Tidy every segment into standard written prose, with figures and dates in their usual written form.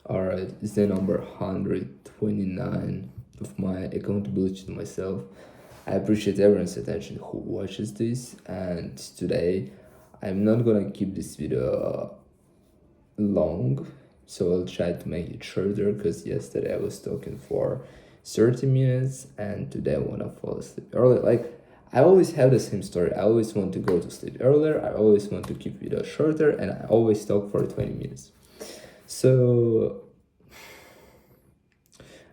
Alright, it's the number 129 of my accountability to myself. I appreciate everyone's attention who watches this, and today I'm not gonna keep this video long, so I'll try to make it shorter because yesterday I was talking for 30 minutes and today I wanna fall asleep early. Like, I always have the same story. I always want to go to sleep earlier, I always want to keep videos shorter, and I always talk for 20 minutes. So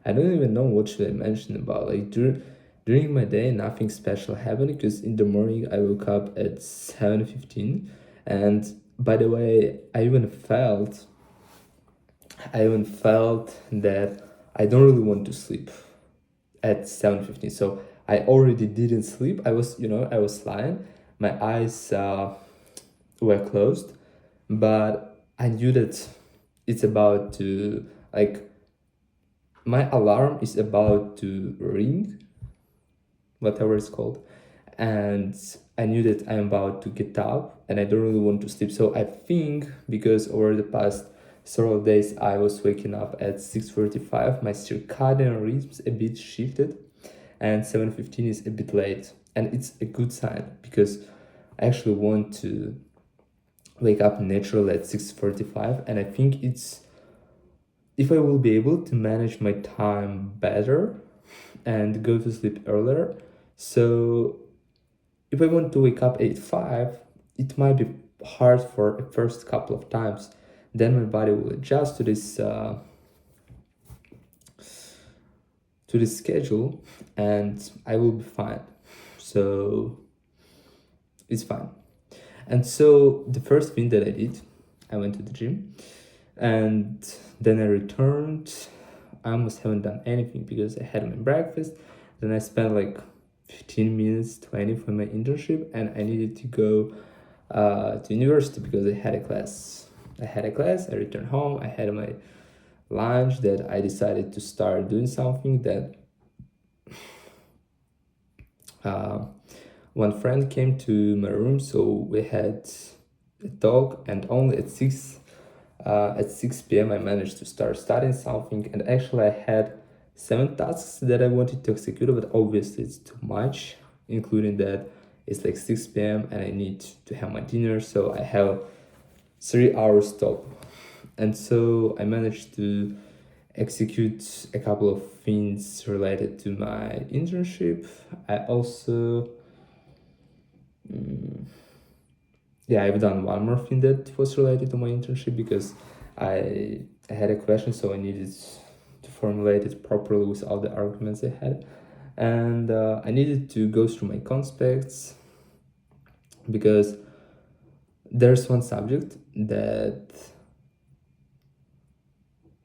I don't even know what should I mention about. Like during my day, nothing special happened because in the morning I woke up at 7:15, and by the way, I even felt that I don't really want to sleep at 7:15. So I already didn't sleep. I was lying. My eyes were closed, but I knew that it's about to like my alarm is about to ring, whatever it's called, and I knew that I'm about to get up and I don't really want to sleep. So I think because over the past several days I was waking up at 6:45, my circadian rhythms a bit shifted, and 7:15 is a bit late, and it's a good sign because I actually want to wake up naturally at 6:45, and I think it's if I will be able to manage my time better and go to sleep earlier. So if I want to wake up at 5, it might be hard for the first couple of times. Then my body will adjust to this schedule, and I will be fine. So it's fine. And so the first thing that I did, I went to the gym, and then I returned. I almost haven't done anything because I had my breakfast. Then I spent like 15 minutes, 20 for my internship, and I needed to go to university because I had a class. I returned home, I had my lunch, that I decided to start doing something that uh, one friend came to my room, so we had a talk, and only at 6 p.m. I managed to start studying something, and actually I had 7 tasks that I wanted to execute, but obviously it's too much, including that it's like 6 p.m. and I need to have my dinner, so I have 3 hours stop. And so I managed to execute a couple of things related to my internship. I also yeah, I've done one more thing that was related to my internship because I had a question, so I needed to formulate it properly with all the arguments I had, and I needed to go through my conspects because there's one subject that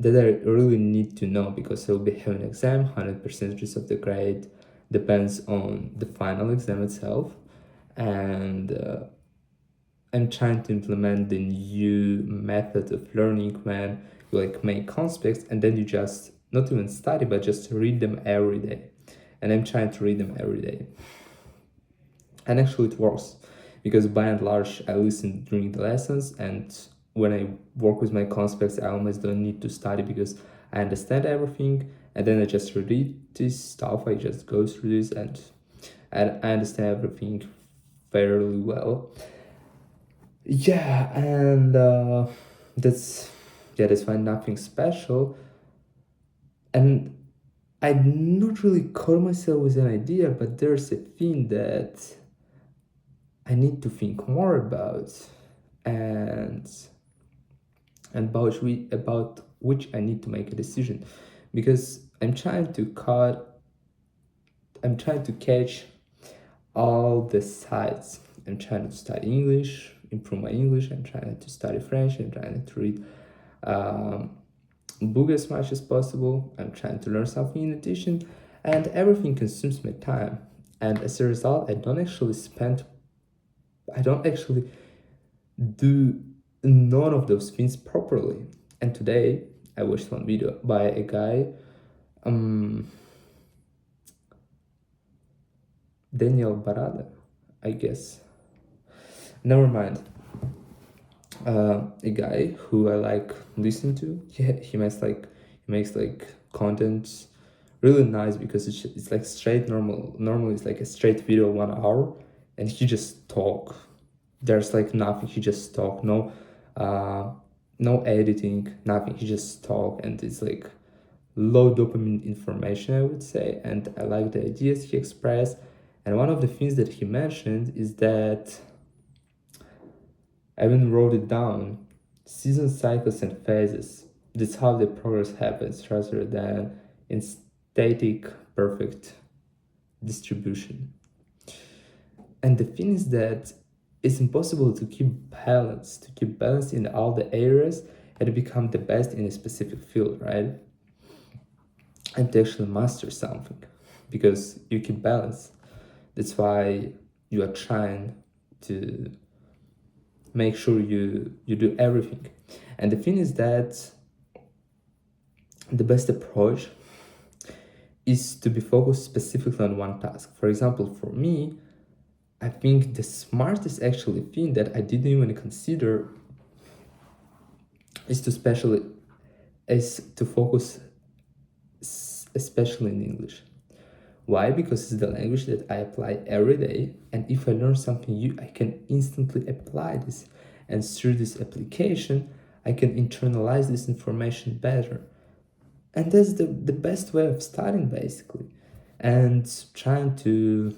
I really need to know because I'll be having an exam. 100% of the grade depends on the final exam itself, and I'm trying to implement the new method of learning when you like make conspects and then you just not even study but just read them every day. And I'm trying to read them every day. And actually it works because by and large I listen during the lessons, and when I work with my conspects I almost don't need to study because I understand everything, and then I just read this stuff, I just go through this, and I understand everything fairly well. Yeah, and that's that's why nothing special. And I not really caught myself with an idea, but there's a thing that I need to think more about, and about which I need to make a decision, because I'm trying to catch all the sides. I'm trying to study English, improve my English. I'm trying to study French. I'm trying to read book as much as possible. I'm trying to learn something in addition, and everything consumes my time. And as a result, I don't actually do none of those things properly. And today, I watched one video by a guy, Daniel Barada, I guess. Never mind. a guy who I like listen to. He makes like content really nice because it's like straight normal. Normally it's like a straight video 1 hour, and he just talk. There's like nothing. He just talk. Uh, no editing. Nothing. He just talk, and it's like low dopamine information, I would say. And I like the ideas he expressed. And one of the things that he mentioned is that I even wrote it down. Season cycles and phases. That's how the progress happens rather than in static perfect distribution. And the thing is that it's impossible to keep balance in all the areas and become the best in a specific field, right? And to actually master something because you keep balance. That's why you are trying to make sure you do everything. And the thing is that the best approach is to be focused specifically on one task. For example, for me, I think the smartest actually thing that I didn't even consider is to focus especially in English. Why? Because it's the language that I apply every day, and if I learn something new, I can instantly apply this. And through this application, I can internalize this information better. And that's the best way of studying, basically. And trying to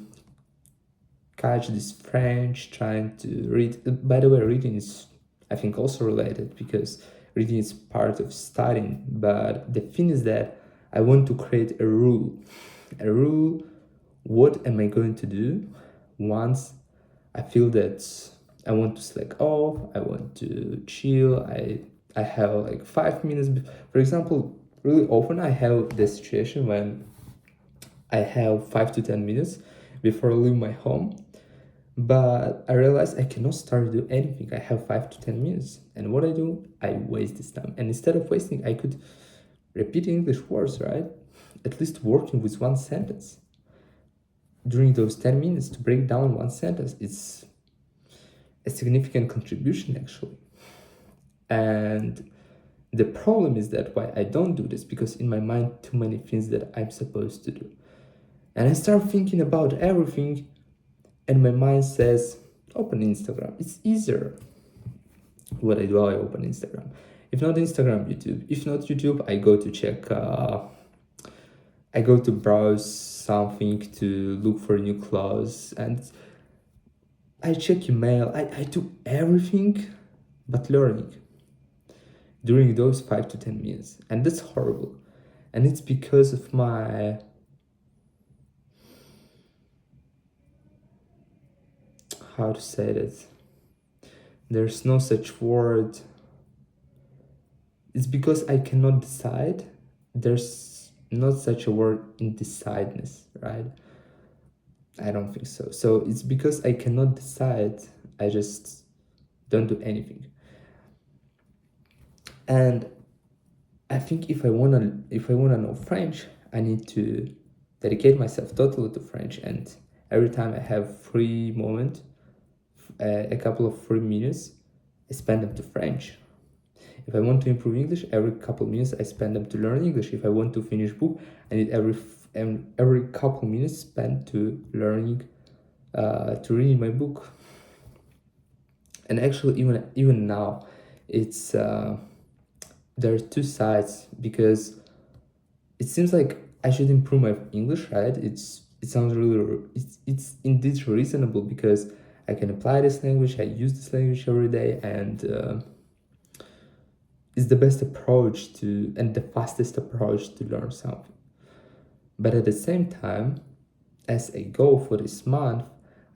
catch this French, trying to read. By the way, reading is, I think, also related because reading is part of studying. But the thing is that I want to create a rule. A rule, what am I going to do once I feel that I want to slack off, I want to chill, I have like 5 minutes. For example, really often I have this situation when I have 5 to 10 minutes before I leave my home. But I realize I cannot start to do anything. I have 5 to 10 minutes. And what I do, I waste this time. And instead of wasting, I could repeat English words, right? At least working with one sentence. During those 10 minutes to break down one sentence, it's a significant contribution actually. And the problem is that why I don't do this, because in my mind, too many things that I'm supposed to do. And I start thinking about everything, and my mind says, open Instagram. It's easier. What I do, I open Instagram. If not Instagram, YouTube. If not YouTube, I go to check, I go to browse something to look for new clothes, and I check email. I do everything but learning during those 5 to 10 minutes. And that's horrible. And it's because of my, how to say that? There's no such word. It's because I cannot decide. There's not such a word, indecideness, right? I don't think so. So it's because I cannot decide, I just don't do anything. And I think if I wanna know French, I need to dedicate myself totally to French. And every time I have free moment, a couple of free minutes, I spend them to French. If I want to improve English, every couple minutes I spend them to learn English. If I want to finish book, I need every couple minutes spent to learning, to reading my book. And actually, even now, it's there are two sides, because it seems like I should improve my English, right? It sounds really, it's indeed reasonable because I can apply this language, I use this language every day, and it's the best approach to, and the fastest approach to learn something. But at the same time, as a goal for this month,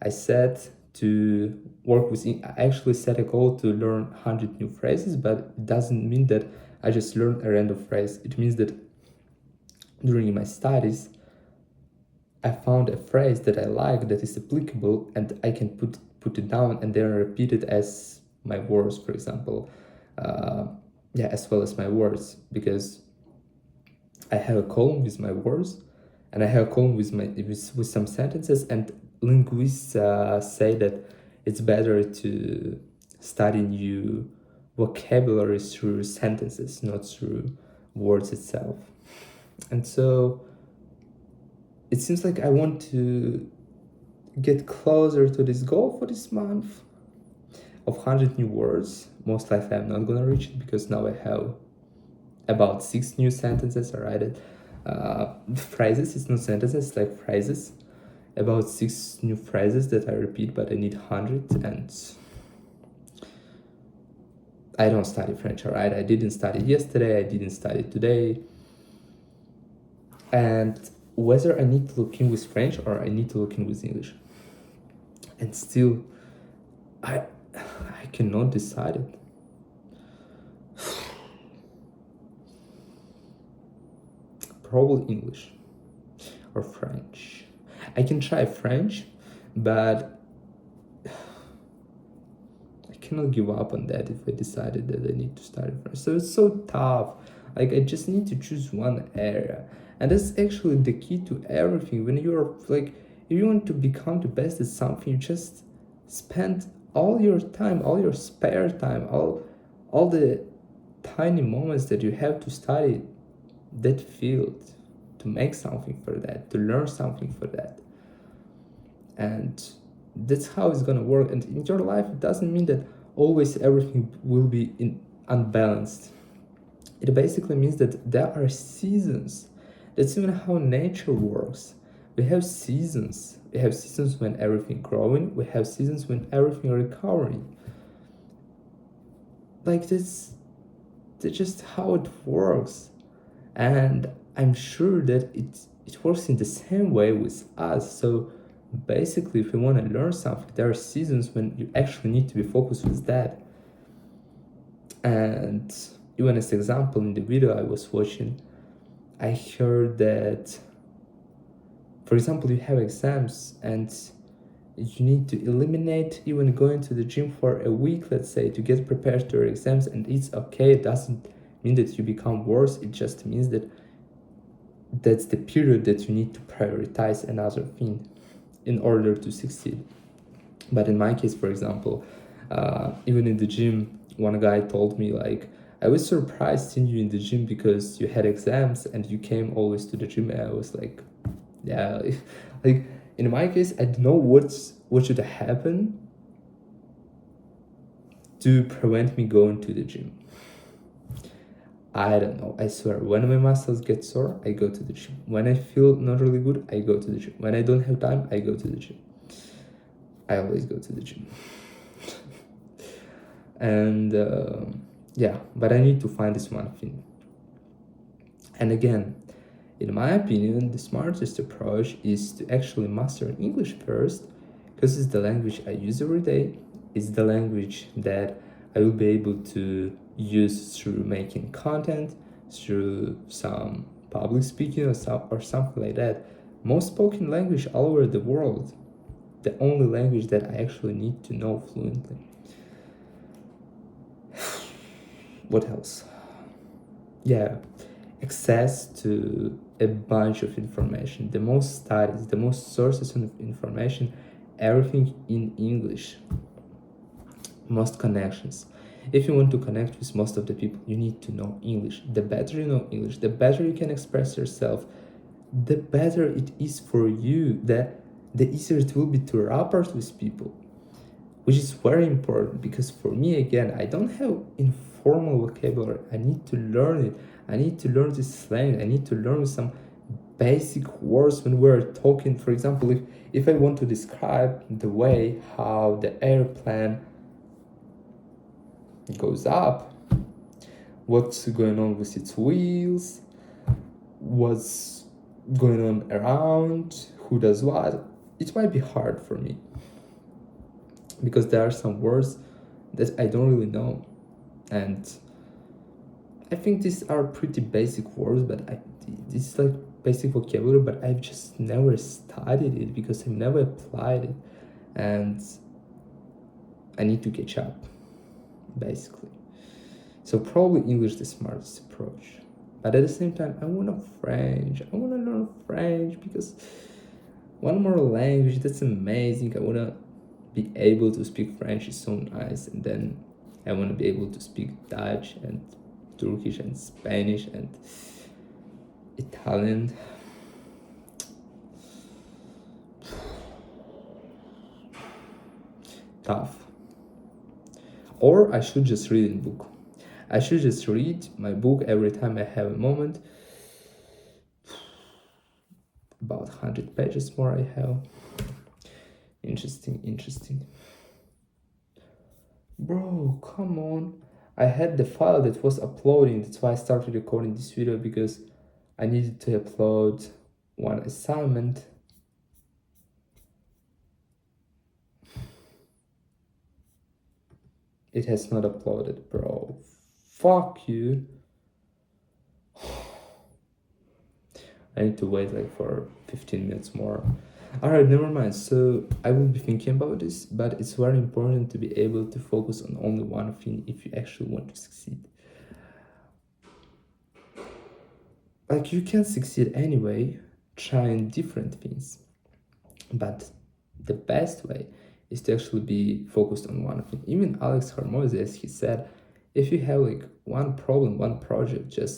I set to work with, I actually set a goal to learn 100 new phrases, but it doesn't mean that I just learn a random phrase. It means that during my studies, I found a phrase that I like, that is applicable, and I can put it down and then repeat it as my words, for example. As well as my words, because I have a column with my words, and I have a column with some sentences, and linguists say that it's better to study new vocabulary through sentences, not through words itself. And so it seems like I want to get closer to this goal for this month of 100 new words. Most likely I'm not gonna reach it because now I have about 6 new sentences. I write it. Phrases, it's not sentences, it's like phrases. About 6 new phrases that I repeat, but I need 100, and I don't study French, alright? I didn't study yesterday, I didn't study today. And whether I need to look in with French or I need to look in with English. And still, I cannot decide it. Probably English or French. I can try French, but I cannot give up on that if I decided that I need to study French. So it's so tough. Like, I just need to choose one area. And that's actually the key to everything. When you're like, if you want to become the best at something, you just spend all your time, all your spare time, all the tiny moments that you have to study that field, to make something for that, to learn something for that. And that's how it's gonna work. And in your life, it doesn't mean that always everything will be unbalanced. It basically means that there are seasons. That's even how nature works. We have seasons. We have seasons when everything growing. We have seasons when everything recovering. Like that's just how it works. And I'm sure that it works in the same way with us. So basically, if you want to learn something, there are seasons when you actually need to be focused with that. And even as example, in the video I was watching, I heard that, for example, you have exams and you need to eliminate even going to the gym for a week, let's say, to get prepared to your exams, and it's okay. It doesn't mean that you become worse. It just means that that's the period that you need to prioritize another thing in order to succeed. But in my case, for example, even in the gym, one guy told me, like, I was surprised seeing you in the gym because you had exams and you came always to the gym. And I was like, yeah, like in my case, I don't know what should happen to prevent me going to the gym. I don't know. I swear, when my muscles get sore, I go to the gym. When I feel not really good, I go to the gym. When I don't have time, I go to the gym. I always go to the gym. And yeah, but I need to find this one thing. And again, in my opinion, the smartest approach is to actually master English first, because it's the language I use every day. It's the language that I will be able to use through making content, through some public speaking or something like that. Most spoken language all over the world. The only language that I actually need to know fluently. What else? Yeah, access to a bunch of information, the most studies, the most sources of information, everything in English, most connections. If you want to connect with most of the people, you need to know English. The better you know English, the better you can express yourself, the better it is for you, the easier it will be to rapport with people, which is very important, because for me, again, I don't have informal vocabulary. I need to learn it. I need to learn this slang. I need to learn some basic words when we're talking. For example, if I want to describe the way how the airplane goes up, what's going on with its wheels, what's going on around, who does what, it might be hard for me, because there are some words that I don't really know. And I think these are pretty basic words, but this is like basic vocabulary, but I've just never studied it because I've never applied it. And I need to catch up, basically. So probably English the smartest approach. But at the same time, I want French. I want to learn French because one more language, that's amazing. I want to be able to speak French, is so nice. And then I want to be able to speak Dutch and Turkish and Spanish and Italian. Tough. Or I should just read a book. I should just read my book every time I have a moment. About 100 pages more I have. Interesting. Bro, come on. I had the file that was uploading. That's why I started recording this video, because I needed to upload one assignment. It has not uploaded, bro. Fuck you. I need to wait like for 15 minutes more. Alright, never mind. So I will be thinking about this, but it's very important to be able to focus on only one thing if you actually want to succeed. Like, you can succeed anyway, trying different things. But the best way is to actually be focused on one thing. Even Alex Hormozy, as he said, if you have like one problem, one project, just